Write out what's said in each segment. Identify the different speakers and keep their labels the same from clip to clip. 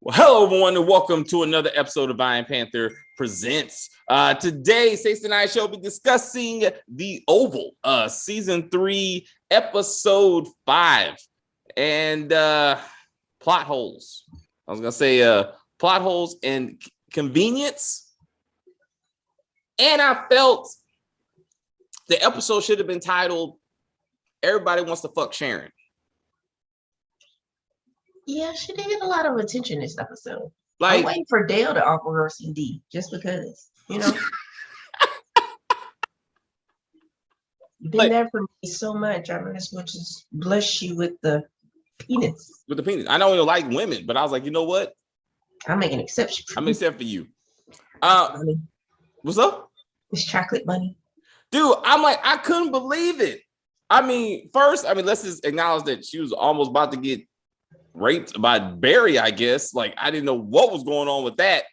Speaker 1: Well, hello, everyone, and welcome to another episode of Iron Panther Presents. Today, Stacey and I shall be discussing The Oval, Season 3, Episode 5, and plot holes. I was going to say plot holes and convenience. And I felt the episode should have been titled, Everybody Wants to Fuck Sharon.
Speaker 2: Yeah, she did get a lot of attention this episode.
Speaker 1: Like,
Speaker 2: I'm waiting for Dale to offer her CD just because, you know. You've been there for me so much. I might as well just bless you with the penis.
Speaker 1: With the penis. I know you like women, but I was like, you know what?
Speaker 2: I'll make an exception for
Speaker 1: I'm
Speaker 2: you.
Speaker 1: except for you. What's up?
Speaker 2: It's chocolate money.
Speaker 1: Dude, I'm like, I couldn't believe it. First, let's just acknowledge that she was almost about to get raped by Barry, I guess. Like, I didn't know what was going on with that.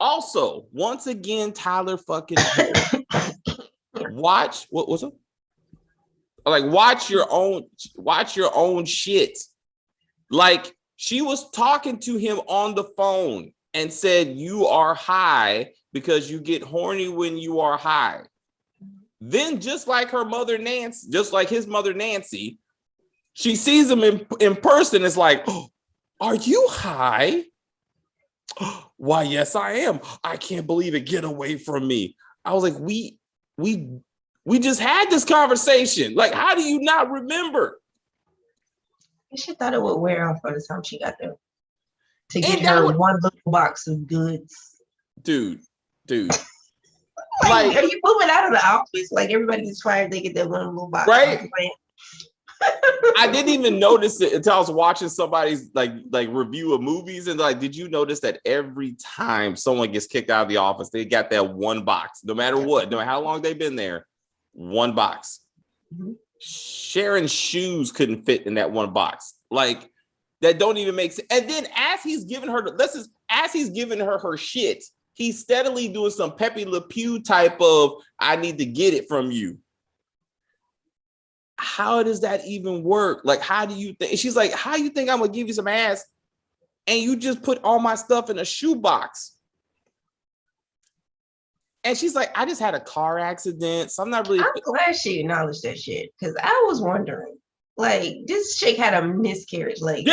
Speaker 1: Also, once again, Tyler fucking what's up? Like, watch your own shit. Like, she was talking to him on the phone and said, you are high because you get horny when you are high. Then, just like his mother Nancy, she sees him in person. It's like, oh, are you high? Why, yes, I am. I can't believe it. Get away from me. I was like, we just had this conversation. Like, how do you not remember?
Speaker 2: She thought it would wear off by the time she got there to get her one little box of goods.
Speaker 1: Dude.
Speaker 2: Like, are you moving out of the office? Like, everybody gets fired, they get that one little box.
Speaker 1: Right? I didn't even notice it until I was watching somebody's like review of movies, and like, did you notice that every time someone gets kicked out of the office, they got that one box, no matter what, no matter how long they've been there, one box. Mm-hmm. Sharon's shoes couldn't fit in that one box. Like, that don't even make sense. And then as he's giving her her shit, he's steadily doing some Pepe Le Pew type of, I need to get it from you. How does that even work? Like, how do you think? She's like, how you think I'm gonna give you some ass and you just put all my stuff in a shoebox? And she's like, I just had a car accident, so I'm not really.
Speaker 2: I'm glad she acknowledged that shit, because I was wondering, like, this chick had a miscarriage like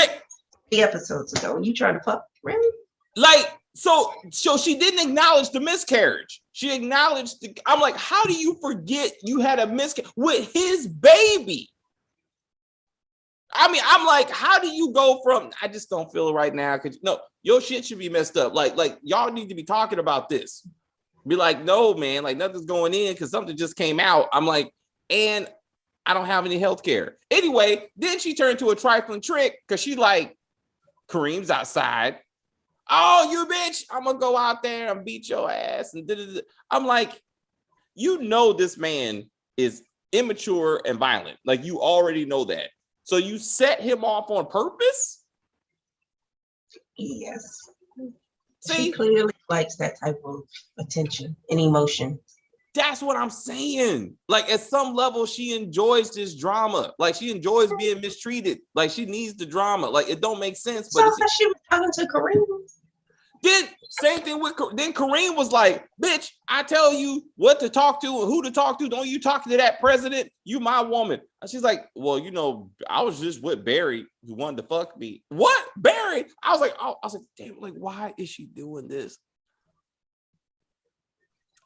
Speaker 2: 3 episodes ago. You trying to fuck? Really?
Speaker 1: Like, so she didn't acknowledge the miscarriage. She acknowledged I'm like, how do you forget you had a miscarriage with his baby? I'm like, how do you go from, I just don't feel it right now? Because no, your shit should be messed up. Like y'all need to be talking about this. Be like, no, man, like nothing's going in because something just came out. I'm like, and I don't have any health care. Anyway, then she turned to a trifling trick because she like, Kareem's outside. Oh, you bitch, I'm gonna go out there and beat your ass. And I'm like, you know, this man is immature and violent. Like, you already know that. So you set him off on purpose?
Speaker 2: Yes.
Speaker 1: See?
Speaker 2: She clearly likes that type of attention and emotion.
Speaker 1: That's what I'm saying. Like, at some level, she enjoys this drama. Like, she enjoys being mistreated. Like, she needs the drama. Like, it don't make sense. But
Speaker 2: so she was talking to Kareem.
Speaker 1: Then same thing with then Kareem was like, bitch, I tell you what to talk to and who to talk to. Don't you talk to that president? You my woman. And she's like, well, you know, I was just with Barry who wanted to fuck me. What? Barry? I was like, damn, like, why is she doing this?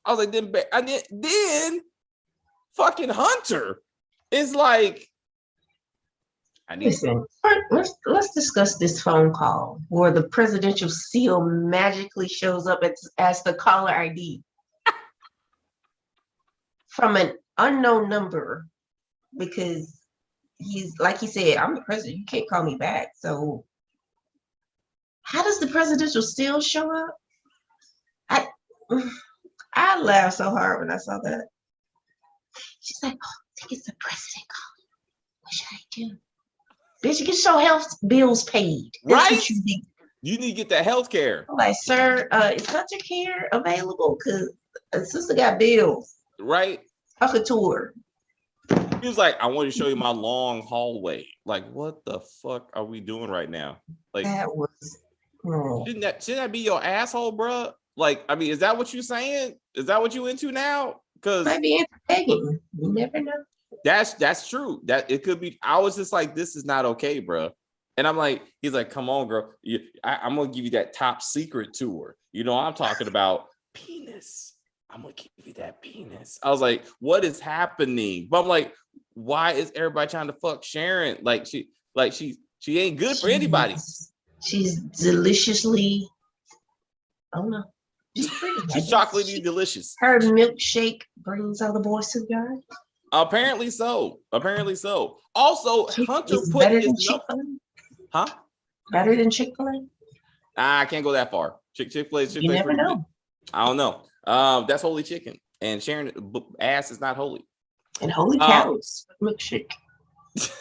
Speaker 1: I was like, then fucking Hunter is like,
Speaker 2: listen, let's discuss this phone call where the presidential seal magically shows up as the caller ID from an unknown number, because he's, like he said, I'm the president, you can't call me back. So how does the presidential seal show up? I laughed so hard when I saw that. She's like, oh, I think it's the president calling. What should I do? Bitch, get your health bills paid.
Speaker 1: That's right? You need to get that health care.
Speaker 2: I'm like, sir, is Hunter care available? Because sister got bills.
Speaker 1: Right.
Speaker 2: Talking to her.
Speaker 1: He was like, I want to show you my long hallway. Like, what the fuck are we doing right now? Like,
Speaker 2: that was wrong.
Speaker 1: shouldn't that be your asshole, bro? Like, I mean, is that what you saying? Is that what you into now? Because
Speaker 2: Might be entertaining. You never know.
Speaker 1: that's true. That it could be. I was just like, this is not okay, bro. And I'm like, he's like, come on, girl. I'm gonna give you that top secret tour. You know, I'm talking about penis. I'm gonna give you that penis. I was like, what is happening? But I'm like, why is everybody trying to fuck Sharon? Like she ain't good for anybody.
Speaker 2: She's deliciously, I don't know. She's pretty.
Speaker 1: She's chocolatey delicious.
Speaker 2: Her milkshake brings all the boys to the yard.
Speaker 1: Apparently so. Also, Hunter
Speaker 2: It's
Speaker 1: put
Speaker 2: better
Speaker 1: his
Speaker 2: than Chick-fil-A.
Speaker 1: Huh?
Speaker 2: Better than Chick-fil-A.
Speaker 1: I can't go that far. Chick-fil-A
Speaker 2: You never know.
Speaker 1: Good. I don't know. That's holy chicken, and Sharon ass is not holy.
Speaker 2: And holy cows, milkshake.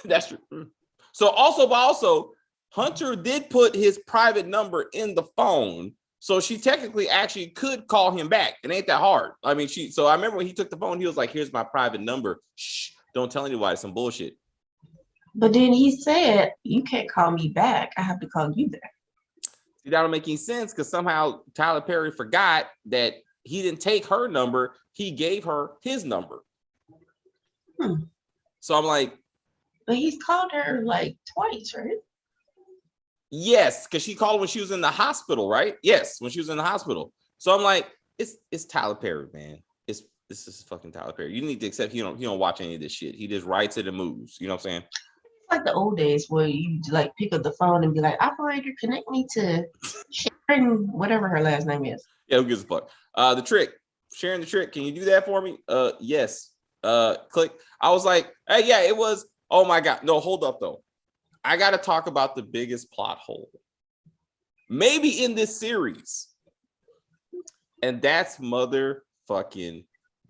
Speaker 1: That's true. So also, Hunter did put his private number in the phone, so she technically actually could call him back. It ain't that hard. I mean, so I remember when he took the phone, he was like, "Here's my private number. Shh, don't tell anybody. Some bullshit."
Speaker 2: But then he said, "You can't call me back. I have to call you back."
Speaker 1: See, that don't make any sense because somehow Tyler Perry forgot that he didn't take her number. He gave her his number. So I'm like,
Speaker 2: but he's called her like twice, right?
Speaker 1: yes, because she called when she was in the hospital, right? Yes, when she was in the hospital. So I'm like, it's Tyler Perry, man. This is fucking Tyler Perry. You need to accept he don't watch any of this shit. He just writes it and moves. You know what I'm saying?
Speaker 2: It's like the old days where you like pick up the phone and be like, "Operator, connect me to Sharon, whatever her last name is."
Speaker 1: Yeah, who gives a fuck? The trick, Sharon the trick. Can you do that for me? Yes. Click. I was like, hey, yeah, it was. Oh my god, no, hold up though. I got to talk about the biggest plot hole, maybe in this series, and that's motherfucking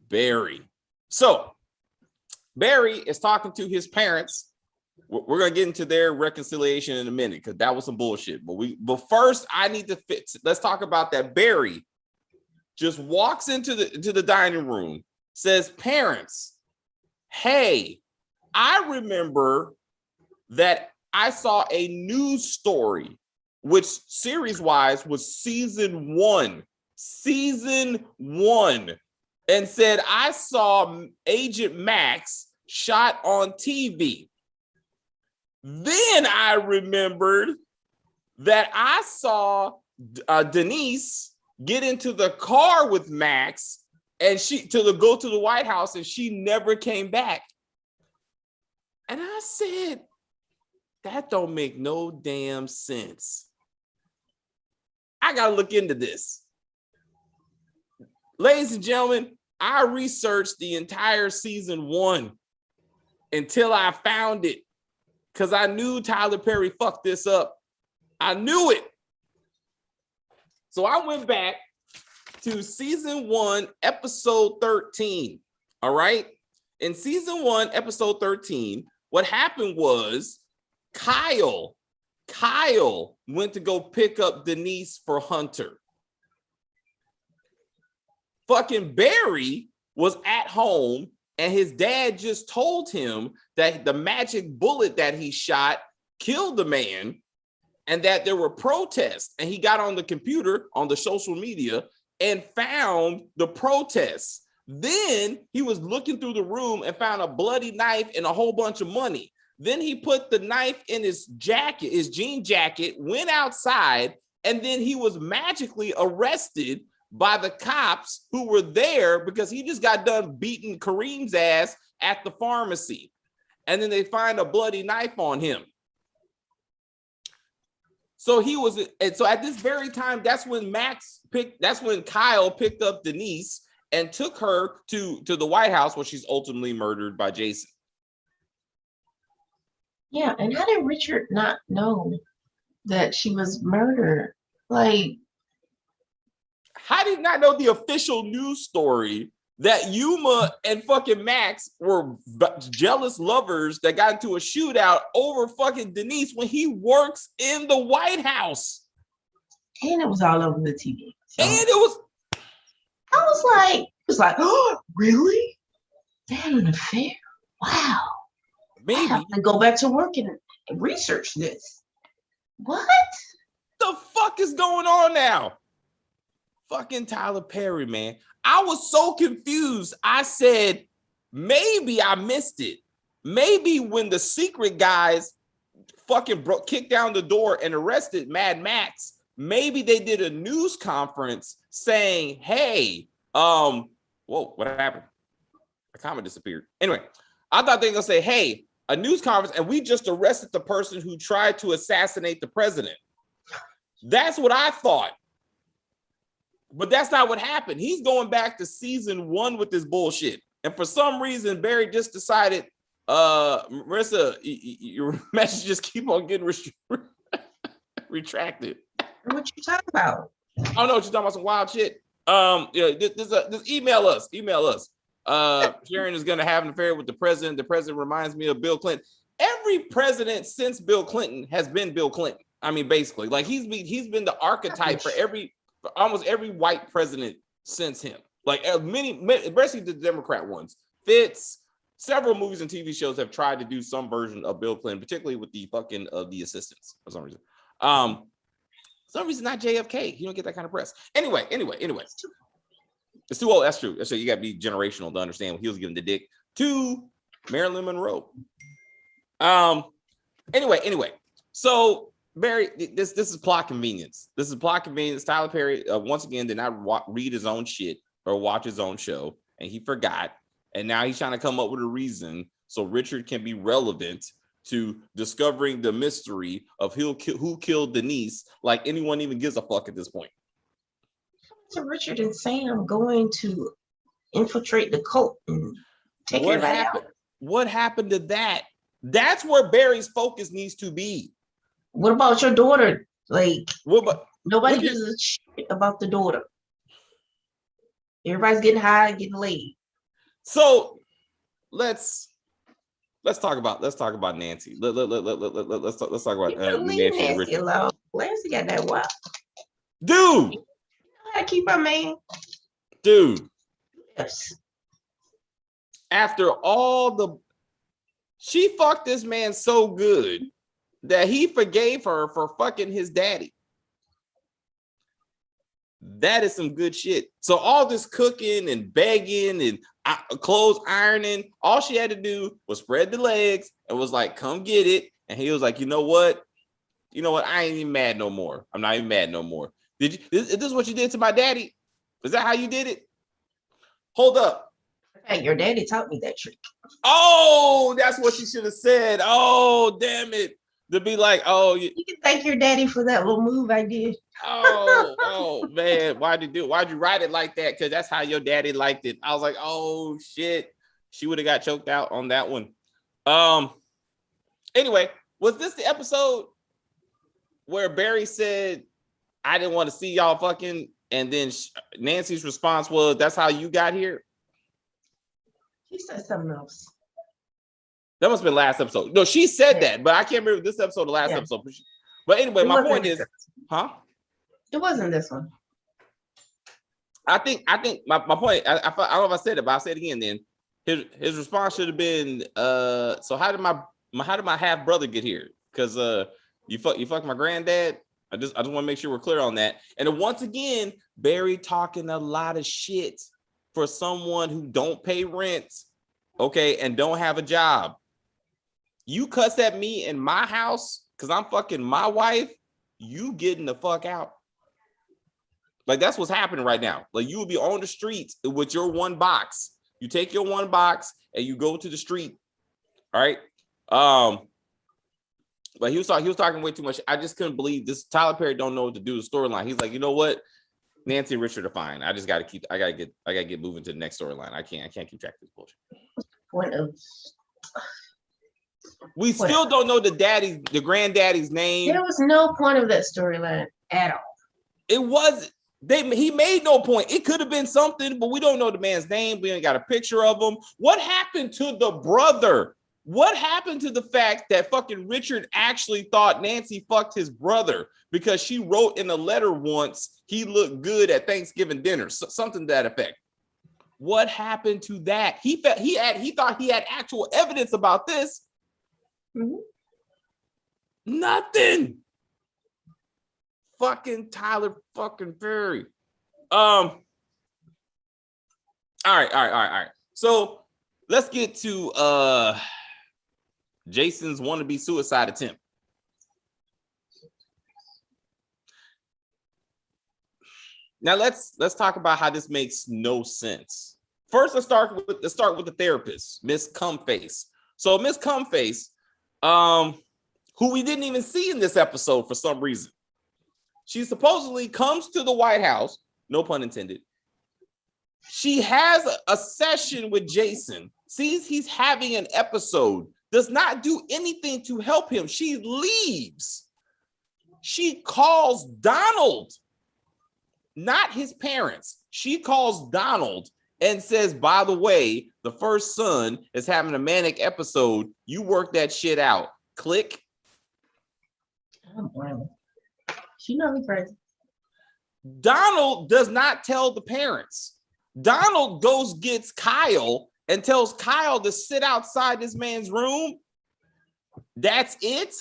Speaker 1: Barry. So Barry is talking to his parents. We're gonna get into their reconciliation in a minute because that was some bullshit. But first, I need to fix. Let's talk about that. Barry just walks into the dining room, says, "Parents, hey, I remember that I saw a news story, which series-wise was season one, and said I saw Agent Max shot on TV. Then I remembered that I saw Denise get into the car with Max and she go to the White House and she never came back." And I said, that don't make no damn sense. I gotta look into this. Ladies and gentlemen, I researched the entire season one until I found it. Because I knew Tyler Perry fucked this up. I knew it. So I went back to season 1, episode 13. All right. In season 1, episode 13, what happened was Kyle went to go pick up Denise for Hunter. Fucking Barry was at home and his dad just told him that the magic bullet that he shot killed the man and that there were protests. And he got on the computer, on the social media, and found the protests. Then he was looking through the room and found a bloody knife and a whole bunch of money. Then he put the knife in his jacket, his jean jacket, went outside, and then he was magically arrested by the cops who were there because he just got done beating Kareem's ass at the pharmacy. And then they find a bloody knife on him. So at this very time, that's when Kyle picked up Denise and took her to the White House where she's ultimately murdered by Jason.
Speaker 2: Yeah, and how did Richard not know that she was murdered? Like,
Speaker 1: how did he not know the official news story that Yuma and fucking Max were jealous lovers that got into a shootout over fucking Denise when he works in the White House?
Speaker 2: And it was all over the TV. So
Speaker 1: and it
Speaker 2: was like, oh, really? They had an affair? Wow. I
Speaker 1: Maybe.
Speaker 2: have to go back to work and research this. What?
Speaker 1: The fuck is going on now? Fucking Tyler Perry, man. I was so confused. I said, maybe I missed it. Maybe when the secret guys fucking kicked down the door and arrested Mad Max, maybe they did a news conference saying, hey, whoa, what happened? The comment disappeared. Anyway, I thought they were gonna say, hey, a news conference, and we just arrested the person who tried to assassinate the president. That's what I thought. But that's not what happened. He's going back to season 1 with this bullshit. And for some reason, Barry just decided, Marissa, your messages keep on getting retracted.
Speaker 2: What you talking about?
Speaker 1: I don't know what you're talking about, some wild shit. Just email us. Sharon is gonna have an affair with the president. The president reminds me of Bill Clinton. Every president since Bill Clinton has been Bill Clinton. I mean, basically, like he's been the archetype for almost every white president since him. Like many, especially the Democrat ones. Fitz, several movies and TV shows have tried to do some version of Bill Clinton, particularly with the fucking the assistants for some reason. Some reason not JFK. He don't get that kind of press. Anyway. It's too old. That's true. So you got to be generational to understand when he was giving the dick to Marilyn Monroe. Anyway. So Barry, this is plot convenience. Tyler Perry once again did not read his own shit or watch his own show, and he forgot. And now he's trying to come up with a reason so Richard can be relevant to discovering the mystery of who killed Denise. Like anyone even gives a fuck at this point.
Speaker 2: So Richard and Sam going to infiltrate the cult and take everybody out.
Speaker 1: What happened to that? That's where Barry's focus needs to be.
Speaker 2: What about your daughter? Like, nobody gives a shit about the daughter. Everybody's getting high and getting laid.
Speaker 1: So let's talk about Nancy. Let's talk about
Speaker 2: Nancy alone. Nancy got that wild.
Speaker 1: Dude.
Speaker 2: I keep her man.
Speaker 1: Dude.
Speaker 2: Yes.
Speaker 1: After all she fucked this man so good that he forgave her for fucking his daddy. That is some good shit. So all this cooking and begging and clothes ironing, all she had to do was spread the legs and was like, come get it. And he was like, you know what? I ain't even mad no more. I'm not even mad no more. Is this what you did to my daddy? Is that how you did it? Hold up.
Speaker 2: Hey, your daddy taught me that trick.
Speaker 1: Oh, that's what she should have said. Oh, damn it. To be like, oh,
Speaker 2: you can thank your daddy for that little move I did.
Speaker 1: Oh man, why'd you write it like that? Because that's how your daddy liked it. I was like, oh shit, she would have got choked out on that one. Anyway, was this the episode where Barry said, I didn't want to see y'all fucking, and then Nancy's response was, that's how you got here?
Speaker 2: He said something else.
Speaker 1: That must have been last episode. No, she said that, but I can't remember this episode or the last episode. But anyway, my point is,
Speaker 2: It wasn't this one.
Speaker 1: I think my point, I don't know if I said it, but I'll say it again then. His response should have been, so how did my half brother get here? Because you fucked my granddad. I just want to make sure we're clear on that. And then once again, Barry talking a lot of shit for someone who don't pay rent, okay, and don't have a job. You cuss at me in my house because I'm fucking my wife, you getting the fuck out. Like, that's what's happening right now. Like, you will be on the streets with your one box. You take your one box and you go to the street. All right. But he was talking way too much. I just couldn't believe this. Tyler Perry don't know what to do with the storyline. He's like, you know what? Nancy and Richard are fine. I gotta get moving to the next storyline. I can't keep track of this bullshit. We still don't know the granddaddy's name.
Speaker 2: There was no point of that storyline at all.
Speaker 1: It was he made no point. It could have been something, but we don't know the man's name. We ain't got a picture of him. What happened to the brother? What happened to the fact that fucking Richard actually thought Nancy fucked his brother because she wrote in a letter once he looked good at Thanksgiving dinner, something to that effect? What happened to that? He thought he had actual evidence about this,
Speaker 2: Mhm.
Speaker 1: Nothing. Fucking Tyler fucking Perry. All right. So let's get to Jason's wannabe suicide attempt. Now let's talk about how this makes no sense. First, let's start with the therapist, Miss Cumface. So Miss Cumface, who we didn't even see in this episode for some reason, she supposedly comes to the White House, no pun intended. She has a session with Jason, sees he's having an episode, does not do anything to help him. She leaves. She calls Donald, not his parents. She calls Donald and says, by the way, the first son is having a manic episode. You work that shit out. Click.
Speaker 2: She knows crazy.
Speaker 1: Donald does not tell the parents. Donald goes gets Kyle and tells Kyle to sit outside this man's room. That's it.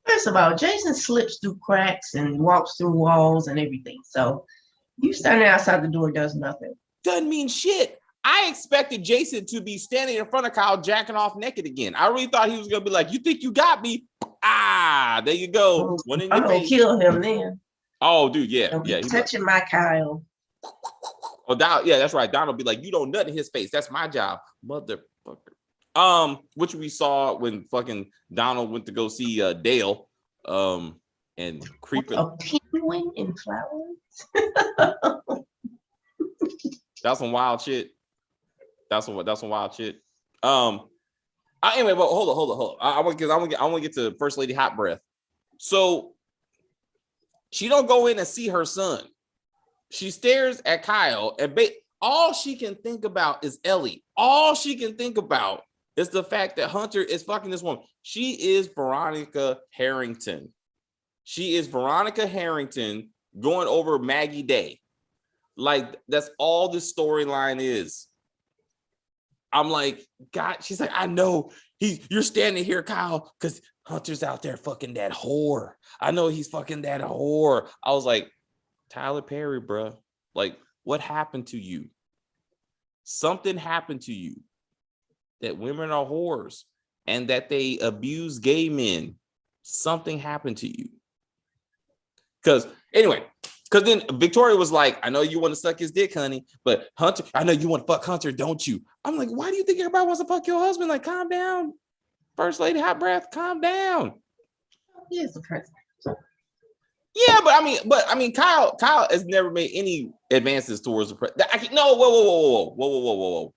Speaker 2: First of all, Jason slips through cracks and walks through walls and everything. So you standing outside the door does nothing.
Speaker 1: Doesn't mean shit. I expected Jason to be standing in front of Kyle jacking off naked again. I really thought he was going to be like, you think you got me? Ah, there you go. One in
Speaker 2: I'm
Speaker 1: your
Speaker 2: going to
Speaker 1: face.
Speaker 2: kill him then.
Speaker 1: Oh, dude, yeah.
Speaker 2: Don't
Speaker 1: Yeah.
Speaker 2: be touching my Kyle.
Speaker 1: Oh, yeah, that's right. Donald be like, you don't nut in his face. That's my job, motherfucker. Which we saw when fucking Donald went to go see Dale, and creeping.
Speaker 2: A penguin in flowers.
Speaker 1: That's some wild shit. That's some wild shit. Anyway, but hold on. I want to get to First Lady Hot Breath. So she don't go in and see her son. She stares at Kyle, and all she can think about is Ellie. All she can think about is the fact that Hunter is fucking this woman. She is Veronica Harrington. She is Veronica Harrington going over Maggie Day. Like, that's all this storyline is. I'm like, God, she's like, I know you're standing here, Kyle, because Hunter's out there fucking that whore. I know he's fucking that whore. I was like, Tyler Perry, bro. Like, what happened to you? Something happened to you. That women are whores and that they abuse gay men. Something happened to you. Because then Victoria was like, I know you want to suck his dick, honey, but Hunter, I know you want to fuck Hunter, don't you? I'm like, why do you think everybody wants to fuck your husband? Like, calm down. First Lady Hot Breath, calm down.
Speaker 2: He is the president.
Speaker 1: Yeah, but I mean, Kyle has never made any advances towards the president. No, whoa.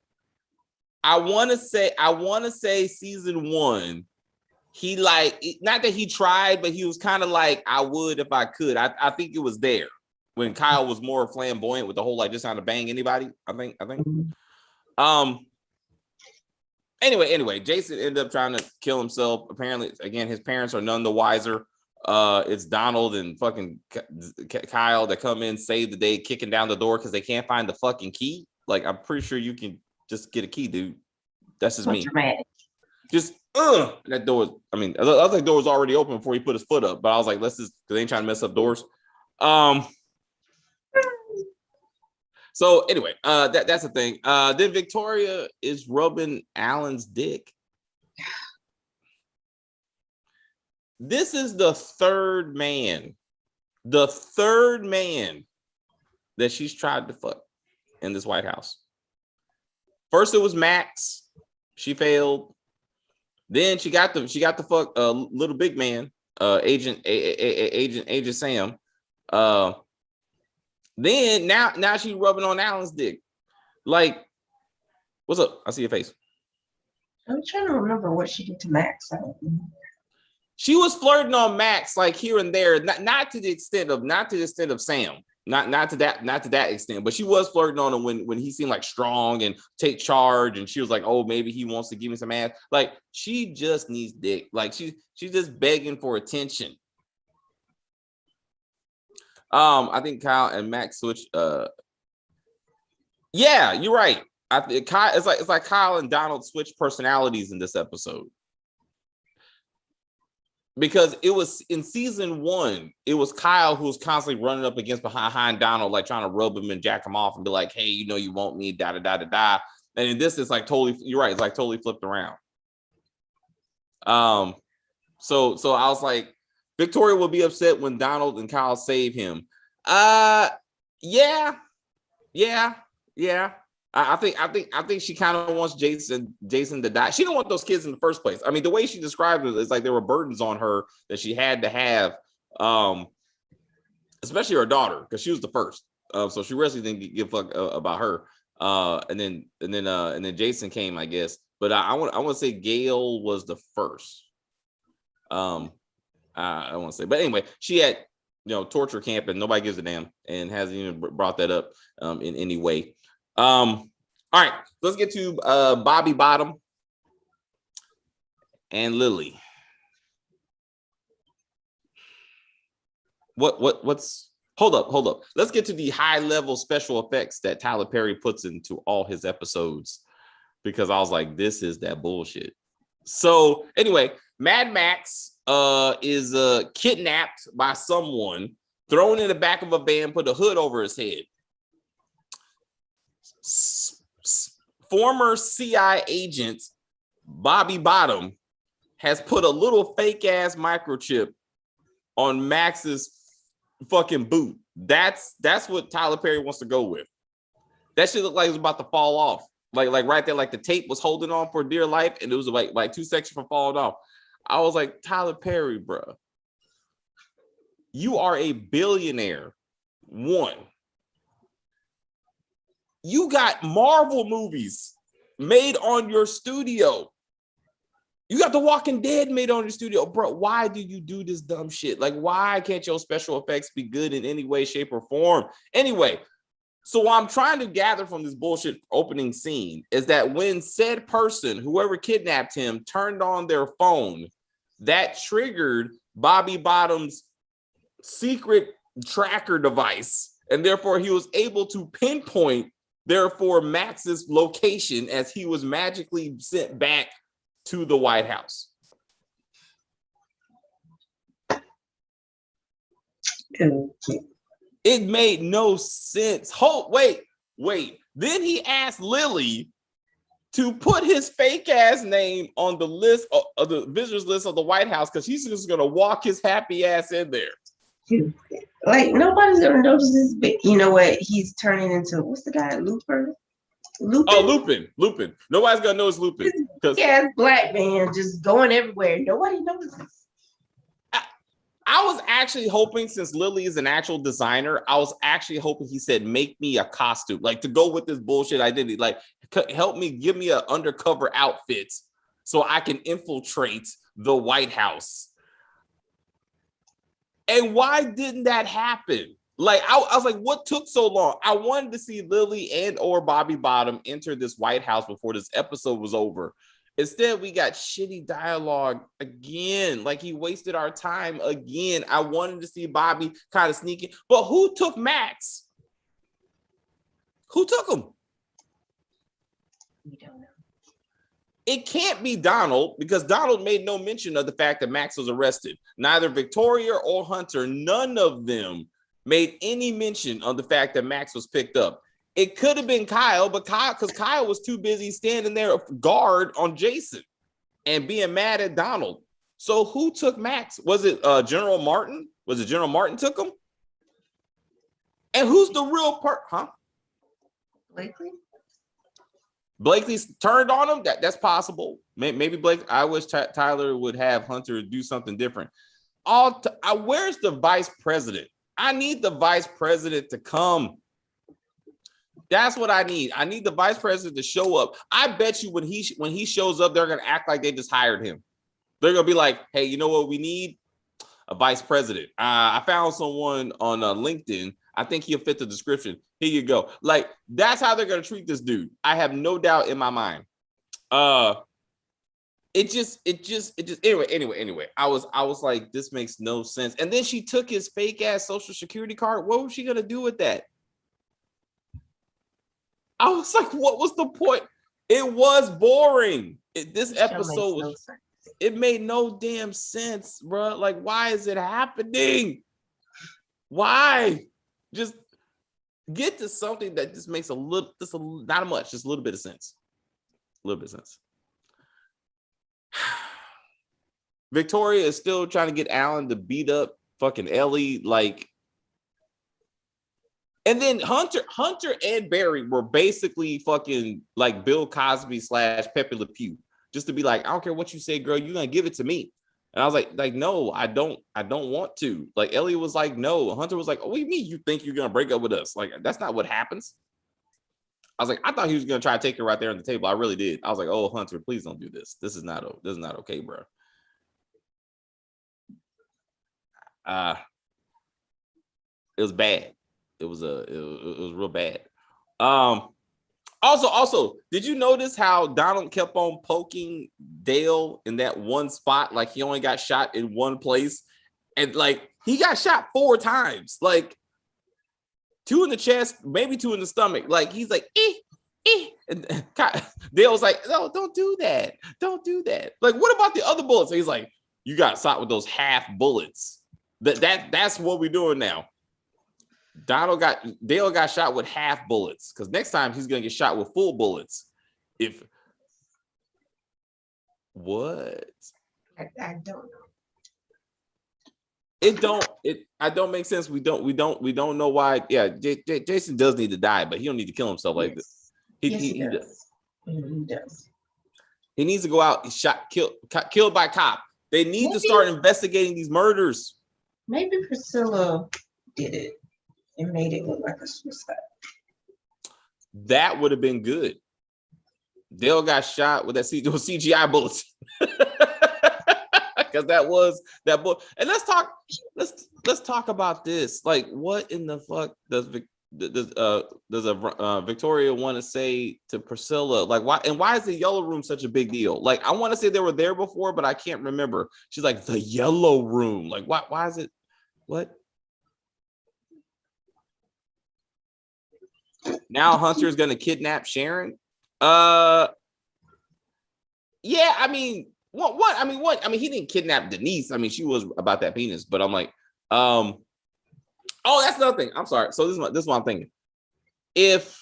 Speaker 1: I want to say season 1. He like, not that he tried, but he was kind of like, I would if I could. I think it was there when Kyle was more flamboyant with the whole like just trying to bang anybody. I think. Anyway, Jason ended up trying to kill himself. Apparently, again, his parents are none the wiser. It's Donald and fucking Kyle that come in, save the day, kicking down the door because they can't find the fucking key. Like, I'm pretty sure you can just get a key, dude. That's just me.
Speaker 2: Dramatic.
Speaker 1: Just that door. I mean, the other door was already open before he put his foot up. But I was like, let's just, because they ain't trying to mess up doors. So anyway, that's the thing. Then Victoria is rubbing Alan's dick. This is the third man that she's tried to fuck in this White House. First, it was Max. She failed. Then she got the fuck little big man, Agent Sam. Then now she's rubbing on Alan's dick. Like, what's up? I see your face.
Speaker 2: I'm trying to remember what she did to Max. I don't know.
Speaker 1: She was flirting on Max like here and there, not to the extent of Sam, not to that extent, but she was flirting on him when he seemed like strong and take charge, and she was like, oh, maybe he wants to give me some ass. Like, she just needs dick. Like, she's just begging for attention. I think Kyle and Max switch. Yeah, you're right. I think Kyle, it's like Kyle and Donald switch personalities in this episode. because it was in season 1, it was Kyle who was constantly running up against behind Donald, like trying to rub him and jack him off and be like, hey, you know, you want me, da da da da da. And in this, it's like totally, you're right, it's like totally flipped around. So I was like, Victoria will be upset when Donald and Kyle save him. Yeah. I think she kind of wants Jason to die. She don't want those kids in the first place. I mean, the way she described it is like there were burdens on her that she had to have, especially her daughter, because she was the first. So she really didn't give a fuck about her. And then Jason came, I guess. But I want to say Gail was the first. I don't want to say, but anyway, she had torture camp and nobody gives a damn and hasn't even brought that up in any way. All right, let's get to Bobby Bottom and Lily. What's hold up. Let's get to the high level special effects that Tyler Perry puts into all his episodes, because I was like, this is that bullshit. So anyway, Mad Max is kidnapped by someone, thrown in the back of a van, put a hood over his head. Former CI agent Bobby Bottom has put a little fake ass microchip on Max's fucking boot. That's what Tyler Perry wants to go with. That shit looked like it was about to fall off. Like right there, like the tape was holding on for dear life, and it was like 2 sections from falling off. I was like, Tyler Perry, bro, you are a billionaire. One, you got Marvel movies made on your studio. You got The Walking Dead made on your studio, bro. Why do you do this dumb shit? Like, why can't your special effects be good in any way, shape, or form? Anyway, so what I'm trying to gather from this bullshit opening scene is that when said person, whoever kidnapped him, turned on their phone, that triggered Bobby Bottom's secret tracker device, and therefore he was able to pinpoint, therefore, Max's location as he was magically sent back to the White House. It made no sense. Wait. Then he asked Lily to put his fake ass name on the list of the visitors list of the White House because he's just gonna walk his happy ass in there.
Speaker 2: Like, nobody's gonna notice this, but you know what? He's turning into, what's the guy, Looper?
Speaker 1: Lupin. Nobody's gonna know it's Lupin.
Speaker 2: Yeah, black man just going everywhere. Nobody notices.
Speaker 1: I was actually hoping, since Lily is an actual designer, I was actually hoping he said, make me a costume, like to go with this bullshit identity, like help me, give me an undercover outfit so I can infiltrate the White House. And why didn't that happen? Like, I was like, what took so long? I wanted to see Lily and or Bobby Bottom enter this White House before this episode was over. Instead, we got shitty dialogue again. Like, he wasted our time again. I wanted to see Bobby kind of sneaking. But who took Max? Who took him?
Speaker 2: We don't know.
Speaker 1: It can't be Donald, because Donald made no mention of the fact that Max was arrested. Neither Victoria or Hunter, none of them made any mention of the fact that Max was picked up. It could have been Kyle, but Kyle was too busy standing there guard on Jason and being mad at Donald. So who took Max? Was it General Martin? Was it General Martin took him? And who's the real Blakely's turned on him? That's possible. Maybe Blake. I wish Tyler would have Hunter do something different. Where's the vice president? I need the vice president to come. That's what I need. I need the vice president to show up. I bet you when he shows up, they're gonna act like they just hired him. They're gonna be like, "Hey, you know what we need? A vice president. I found someone on LinkedIn. I think he'll fit the description. Here you go." Like, that's how they're gonna treat this dude. I have no doubt in my mind. It just anyway. I was like, this makes no sense. And then she took his fake ass social security card. What was she gonna do with that? I was like, what was the point? It was boring. This episode was It made no damn sense, bro. Like, why is it happening? Why? Just get to something that just makes not much, just a little bit of sense. A little bit of sense. Victoria is still trying to get Alan to beat up fucking Ellie, like. And then Hunter and Barry were basically fucking like Bill Cosby / Pepe Le Pew, just to be like, I don't care what you say, girl, you're gonna give it to me. And I was like, no, I don't want to. Like Ellie was like, no. Hunter was like, oh, what do you mean you think you're gonna break up with us? Like, that's not what happens. I was like, I thought he was gonna try to take her right there on the table. I really did. I was like, oh, Hunter, please don't do this. This is not okay, bro. It was bad. It was real bad. Also, did you notice how Donald kept on poking Dale in that one spot? Like he only got shot in one place, and like he got shot 4 times, like 2 in the chest, maybe 2 in the stomach. Like he's like, and Dale was like, no, don't do that. Don't do that. Like, what about the other bullets? And he's like, you got shot with those half bullets. That's what we're doing now. Dale got shot with half bullets because next time he's gonna get shot with full bullets. What?
Speaker 2: I don't know.
Speaker 1: I don't make sense. We don't know why. Yeah, Jason does need to die, but he don't need to kill himself like this.
Speaker 2: He does. He does.
Speaker 1: He needs to go out killed by cop. They need to start investigating these murders.
Speaker 2: Maybe Priscilla did it and made it look like a suicide.
Speaker 1: That would have been good. Dale got shot with those CGI bullets. Because that was that book. And let's talk about this. Like, what in the fuck does Victoria want to say to Priscilla? Like, why is the yellow room such a big deal? Like, I want to say they were there before, but I can't remember. She's like, the yellow room. Like, why is it? What? Now Hunter is gonna kidnap Sharon. Yeah, I mean, what? I mean, he didn't kidnap Denise. I mean, she was about that penis, but I'm like, oh, that's another thing. I'm sorry. So this is what I'm thinking. If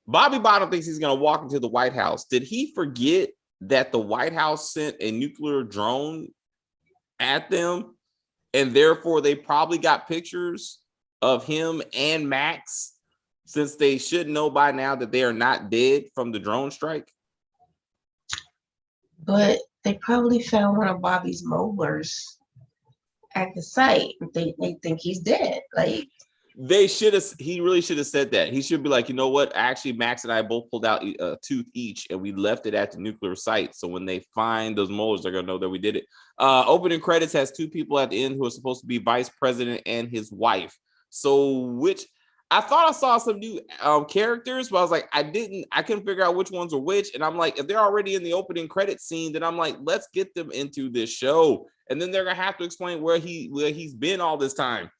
Speaker 1: Bobby Bottom thinks he's gonna walk into the White House, did he forget that the White House sent a nuclear drone at them, and therefore they probably got pictures of him and Max, since they should know by now that they are not dead from the drone strike?
Speaker 2: But they probably found one of Bobby's molars at the site. They think he's dead. Like,
Speaker 1: he really should have said that. He should be like, you know what? Actually, Max and I both pulled out a tooth each, and we left it at the nuclear site. So when they find those molars, they're gonna know that we did it. Opening credits has 2 people at the end who are supposed to be vice president and his wife. So I thought I saw some new characters, but I was like, I couldn't figure out which ones are which. And I'm like, if they're already in the opening credit scene, then I'm like, let's get them into this show. And then they're gonna have to explain where he's been all this time,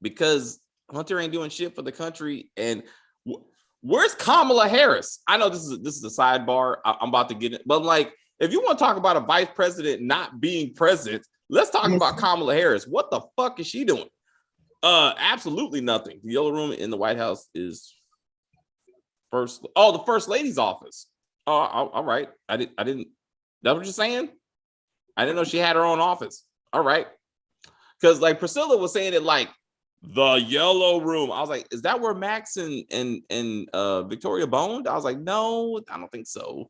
Speaker 1: because Hunter ain't doing shit for the country. And where's Kamala Harris? I know this is a sidebar. I'm about to get it, but like, if you want to talk about a vice president not being president, let's talk about Kamala Harris. What the fuck is she doing? Absolutely nothing. The yellow room in the White House is the first lady's office. Oh, all right. I didn't. That's what you're saying? I didn't know she had her own office. All right. Because like Priscilla was saying it like the yellow room. I was like, is that where Max and Victoria boned? I was like, no, I don't think so.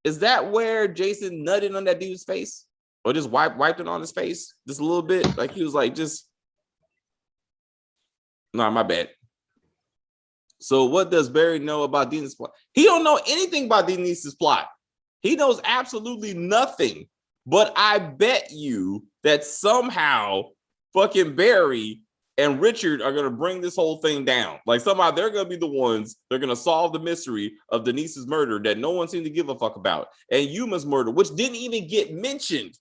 Speaker 1: Is that where Jason nutted on that dude's face, or just wiped it on his face just a little bit? Like he was like, just. No, my bad. So what does Barry know about Denise's plot? He don't know anything about Denise's plot. He knows absolutely nothing. But I bet you that somehow fucking Barry and Richard are going to bring this whole thing down. Like somehow they're going to be the ones, they're going to solve the mystery of Denise's murder that no one seemed to give a fuck about. And Yuma's murder, which didn't even get mentioned.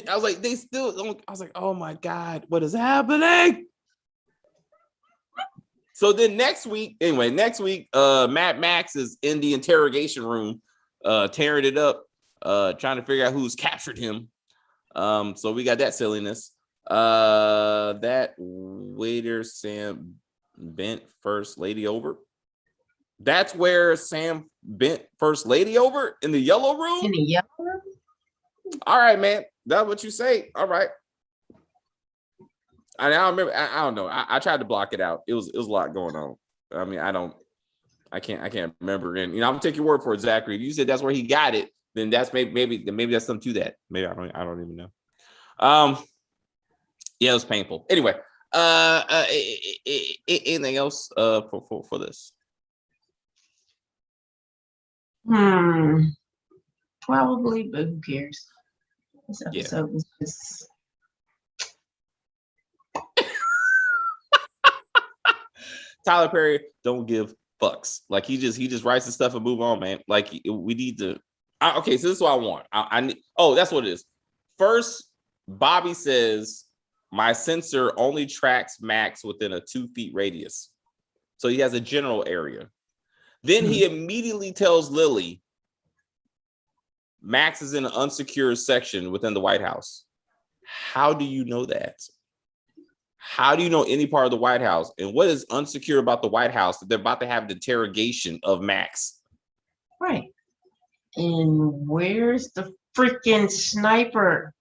Speaker 1: I was like, I was like, oh my God, what is happening? So then next week, Mad Max is in the interrogation room tearing it up, trying to figure out who's captured him. So we got that silliness. That waiter Sam bent first lady over. That's where Sam bent first lady over in the yellow room.
Speaker 2: In the yellow room?
Speaker 1: All right, man. That's what you say. All right. I don't remember. I don't know. I tried to block it out. It was a lot going on. I mean, I can't remember. And I'm gonna take your word for it, Zachary. If you said that's where he got it, then that's maybe that's something to that. Maybe I don't even know. Yeah, it was painful. Anyway, anything else for this?
Speaker 2: Probably, but who cares? This episode was just
Speaker 1: Tyler Perry don't give fucks. Like he just writes the stuff and move on, man. Like we need to. Okay, so this is what I want. I need. Oh, that's what it is. First, Bobby says my sensor only tracks Max within a 2 feet radius, so he has a general area. Then he immediately tells Lily Max is in an unsecured section within the White House. How do you know that? How do you know any part of the White House? And what is unsecure about the White House that they're about to have an interrogation of Max?
Speaker 2: Right. And where's the freaking sniper?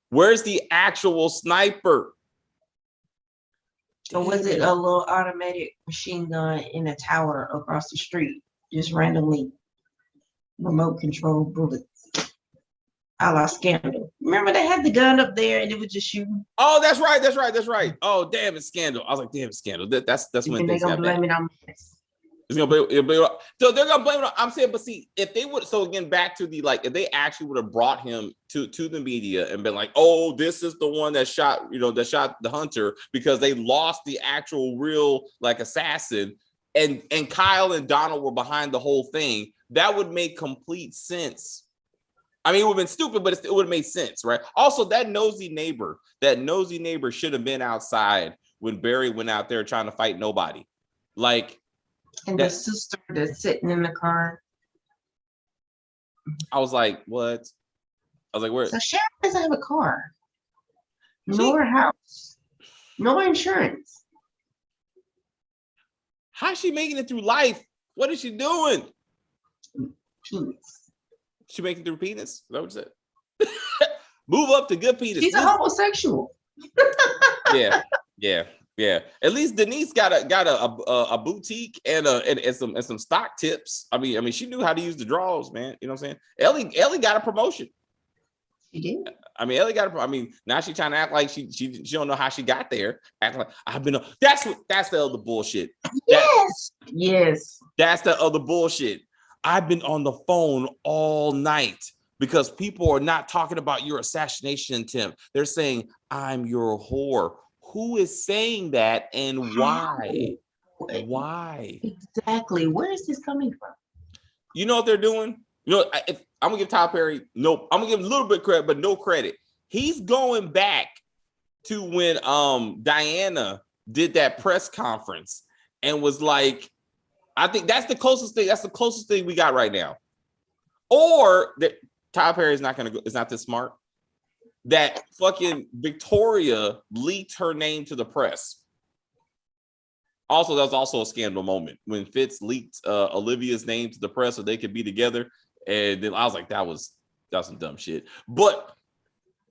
Speaker 1: Where's the actual sniper?
Speaker 2: Or was it a little automatic machine gun in a tower across the street? Just randomly remote control bullets. A la Scandal. Remember they had the gun up there and it was just shooting?
Speaker 1: Oh, that's right. Oh, damn, it's Scandal. I was like, damn, it's Scandal. That's when
Speaker 2: they're gonna blame it on Max.
Speaker 1: It's gonna be so they're gonna blame it on. I'm saying, but see, if they would, so again, back to the if they actually would have brought him to the media and been like, oh, this is the one that shot, that shot the hunter, because they lost the actual real assassin, and Kyle and Donald were behind the whole thing, that would make complete sense. I mean, it would have been stupid, but it would have made sense, right? Also, that nosy neighbor should have been outside when Barry went out there trying to fight nobody.
Speaker 2: And the sister that's sitting in the car.
Speaker 1: I was like, what? I was like, where?
Speaker 2: So Sharon doesn't have a car, nor a house, no insurance.
Speaker 1: How's she making it through life? What is she doing?
Speaker 2: Penis.
Speaker 1: She making through penis? Is that what you said? Move up to good penis.
Speaker 2: She's a homosexual.
Speaker 1: Yeah. At least Denise got a boutique and some stock tips. I mean, she knew how to use the draws, man. You know what I'm saying? Ellie got a promotion.
Speaker 2: She did.
Speaker 1: I mean, Ellie got. Now she's trying to act like she don't know how she got there. Act like I've been. That's the other bullshit.
Speaker 2: Yes.
Speaker 1: That's the other bullshit. I've been on the phone all night because people are not talking about your assassination attempt. They're saying I'm your whore. Who is saying that and why? Why?
Speaker 2: Exactly. Where is this coming from?
Speaker 1: You know what they're doing? If I'm gonna give Tyler Perry, I'm gonna give him a little bit of credit, but no credit. He's going back to when Diana did that press conference and was like, I think that's the closest thing. That's the closest thing we got right now. Or that Tyler Perry is not this smart. That fucking Victoria leaked her name to the press. Also, that was also a scandal moment when Fitz leaked Olivia's name to the press so they could be together. And then I was like, that was some dumb shit. But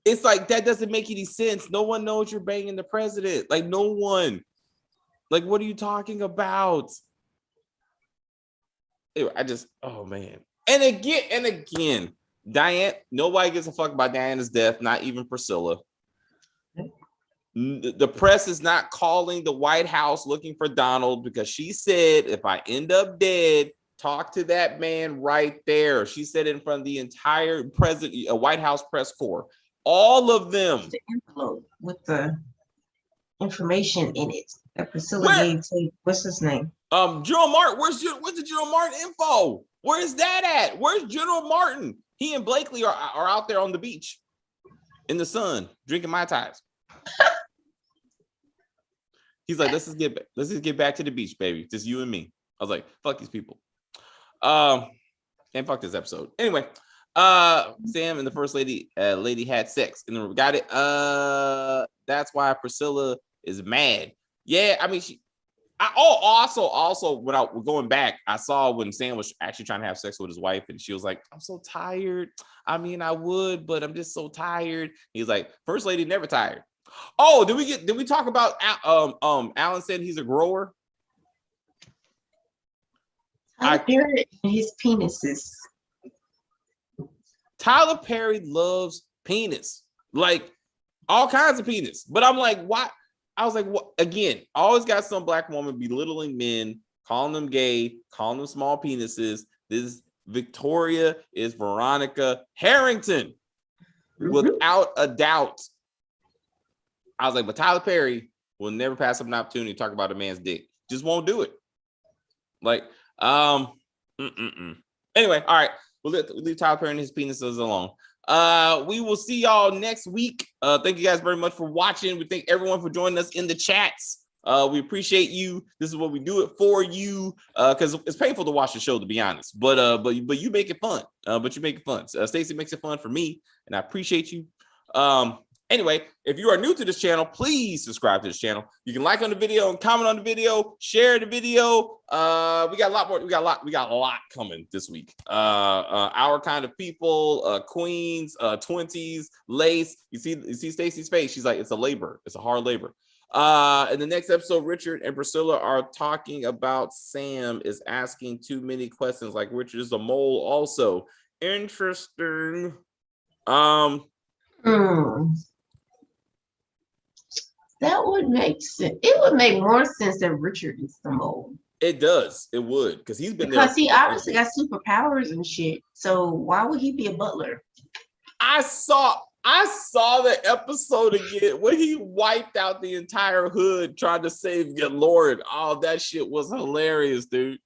Speaker 1: it's like, that doesn't make any sense. No one knows you're banging the president. Like, no one. Like, what are you talking about? Anyway, oh man. And again, Diane, nobody gives a fuck about Diana's death, not even Priscilla. The press is not calling the White House looking for Donald because she said, if I end up dead, talk to that man right there. She said it in front of the entire White House press corps. All of them.
Speaker 2: The envelope with the information in it that Priscilla gave to, what's his name?
Speaker 1: General Martin. Where's the General Martin info? Where's that at? Where's General Martin? He and Blakely are out there on the beach in the sun drinking Mai Tais. He's like, let's just get back to the beach, baby. Just you and me. I was like, fuck these people. And fuck this episode. Anyway, Sam and the first lady had sex in the room. Got it. That's why Priscilla is mad. Yeah, I mean also when I was going back, I saw when Sam was actually trying to have sex with his wife, and she was like, "I'm so tired. I mean, I would, but I'm just so tired." He's like, "First lady never tired." Oh, did we talk about Alan said he's a grower?
Speaker 2: Tyler Perry and his penises.
Speaker 1: Tyler Perry loves penis, like all kinds of penis. But I'm like, why? I was like, what? Again, always got some black woman belittling men, calling them gay, calling them small penises. This Victoria is Veronica Harrington, without a doubt. I was like, but Tyler Perry will never pass up an opportunity to talk about a man's dick. Just won't do it. Like, Anyway, all right. We'll leave Tyler Perry and his penises alone. We will see y'all next week. Thank you guys very much for watching. We thank everyone for joining us in the chats. We appreciate you. This is what we do it for you, because it's painful to watch the show, to be honest. But you make it fun. But you make it fun. Stacey makes it fun for me, and I appreciate you. Anyway, if you are new to this channel, please subscribe to this channel. You can like on the video and comment on the video, share the video. We got a lot more. We got a lot coming this week. Our kind of people, queens, 20s, lace. You see Stacey's face. She's like, it's a labor. It's a hard labor. In the next episode, Richard and Priscilla are talking about Sam is asking too many questions. Like Richard is a mole. Also interesting.
Speaker 2: That would make sense. It would make more sense that Richard is the mole.
Speaker 1: It does. It would, because he's been
Speaker 2: because he obviously got superpowers and shit. So why would he be a butler?
Speaker 1: I saw the episode again when he wiped out the entire hood trying to save your Lord. Oh, that shit was hilarious, dude.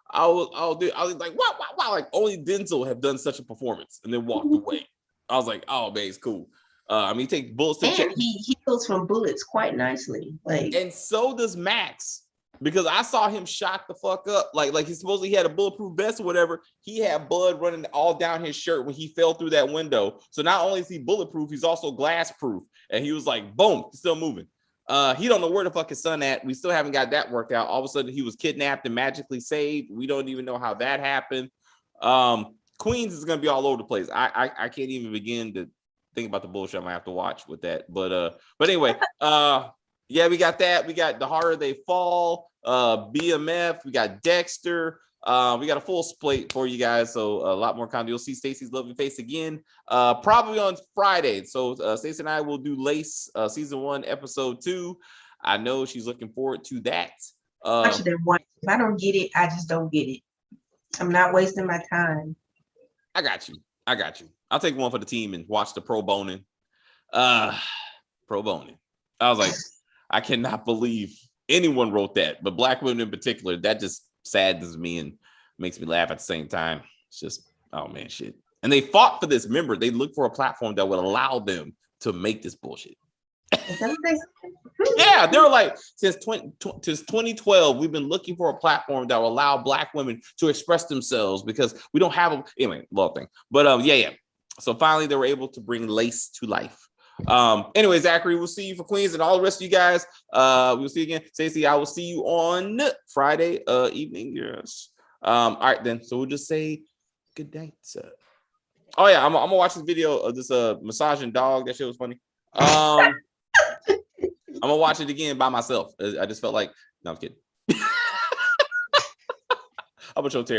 Speaker 1: I was like, wow, like only Denzel have done such a performance, and then walked away. I was like, oh man, it's cool. I mean, he takes bullets to
Speaker 2: and he heals from bullets quite nicely. Like,
Speaker 1: and so does Max, because I saw him shot the fuck up. Like he supposedly had a bulletproof vest or whatever. He had blood running all down his shirt when he fell through that window. So not only is he bulletproof, he's also glass proof. And he was like, boom, he's still moving. He don't know where the fuck his son at. We still haven't got that worked out. All of a sudden he was kidnapped and magically saved. We don't even know how that happened. Queens is gonna be all over the place. I can't even begin to think about the bullshit I'm gonna have to watch with that. But anyway, yeah, we got that. We got The Harder They Fall, BMF, we got Dexter. We got a full slate for you guys, so a lot more content. You'll see Stacey's lovely face again, probably on Friday. So Stacey and I will do Lace season 1, episode 2. I know she's looking forward to that.
Speaker 2: If I don't get it, I just don't get it. I'm not wasting my time.
Speaker 1: I got you. I'll take one for the team and watch the pro boning. Pro boning. I was like, I cannot believe anyone wrote that, but black women in particular, that just saddens me and makes me laugh at the same time. It's just, oh man, shit. And they fought for this. Remember, they looked for a platform that would allow them to make this bullshit. Yeah, they were like, since 2012, we've been looking for a platform that will allow black women to express themselves because we don't have a, anyway, law thing. But yeah. So finally, they were able to bring Lace to life. Anyway, Zachary, we'll see you for Queens, and all the rest of you guys. We'll see you again. Stacey, I will see you on Friday evening. Yes. All right, then. So we'll just say good night, sir. Oh yeah, I'm gonna watch this video of this massaging dog. That shit was funny. I'm gonna watch it again by myself. I just felt like, no, I'm kidding. I'm gonna show Terry.